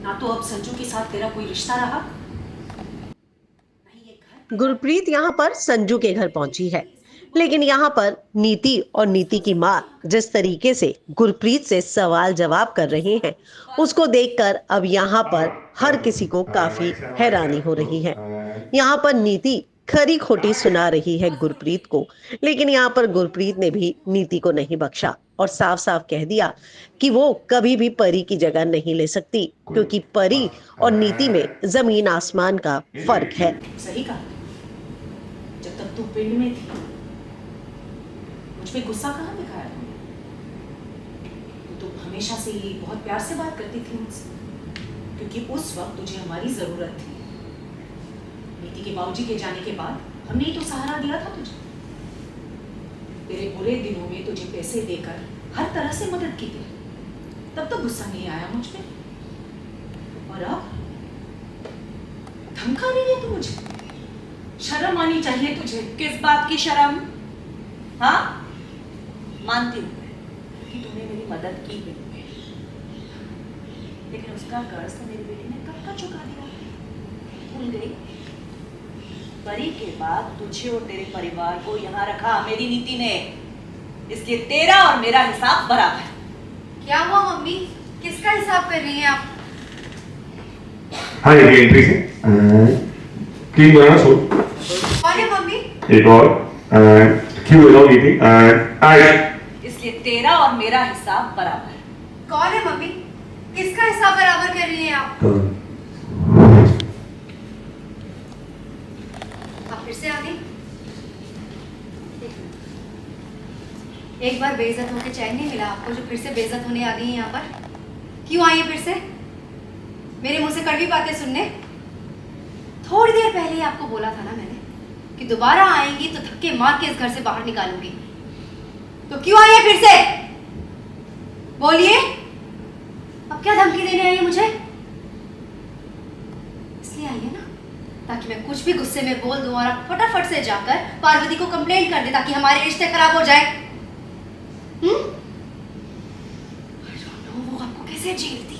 ना तो अब संजू के साथ तेरा कोई रिश्ता रहा। गुरप्रीत यहाँ पर संजू के घर पहुंची है, लेकिन यहाँ पर नीति और नीति की माँ जिस तरीके से गुरप्रीत से सवाल जवाब कर रहे हैं, उसको देखकर अब यहाँ पर हर किसी को काफी हैरानी हो रही है। यहाँ पर नीति खरी खोटी सुना रही है गुरप्रीत को, लेकिन यहाँ पर गुरप्रीत ने भी नीति को नहीं बख्शा और साफ साफ कह दिया कि वो कभी भी परी की जगह नहीं ले सकती, क्योंकि परी और नीति में जमीन आसमान का फर्क है। सही कहा। जब तक तू पिंड में थी मुझ पे गुस्सा कहाँ दिखाया तूने? तो हमेशा से ही बहुत प्यार से बात करती थी मुझसे, क्योंकि उस वक्त तुझे हमारी जरूरत थी। नीति के बाबूजी के जाने के बाद हमने ही तो सहारा दिया था तुझे। तेरे बुरे दिनों में तुझे पैसे देकर हर तरह से मदद की थी, तब तो गुस्सा नहीं आया मुझ पे। और अब धमका रही है तू मुझे? शर्म आनी चाहिए तुझे। किस बात की शर्म? हाँ, मानती हूँ कि तूने मेरी मदद की है, लेकिन उसका कर्ज तो मेरी बेटी ने कब का चुका दिया। भूल गई? परी के बाद तुझे और तेरे परिवार को यहाँ रखा मेरी नीति ने, इसलिए तेरा और मेरा हिसाब बराबर। क्या हुआ मम्मी? किसका हिसाब कर रही हैं आप? हाँ, ये एंट्री से क्लीन बनाना सो कौन है मम्मी? एक और क्यों हो जाओगी थी इसलिए तेरा और मेरा हिसाब बराबर। कौन है मम्मी? किसका हिसाब बराबर कर रही हैं आप? आप फिर से आ गई? एक बार बेइज्जत होकर चैन नहीं मिला आपको, जो फिर से बेइज्जत होने आ गई हैं यहाँ पर? क्यों आई है फिर से मेरे मुंह से कड़वी बातें सुनने? थोड़ी देर पहले ही आपको बोला था ना मैंने कि दोबारा आएंगी तो धक्के मार के इस घर से बाहर निकालूंगी। तो क्यों आई है फिर से? बोलिए, अब क्या धमकी देने आई है मुझे? इसलिए आई है ना ताकि मैं कुछ भी गुस्से में बोल दूं और आप फटाफट से जाकर पार्वती को कंप्लेंट कर दे, ताकि हमारे रिश्ते खराब हो जाए। I don't know, वो आपको कैसे झेलती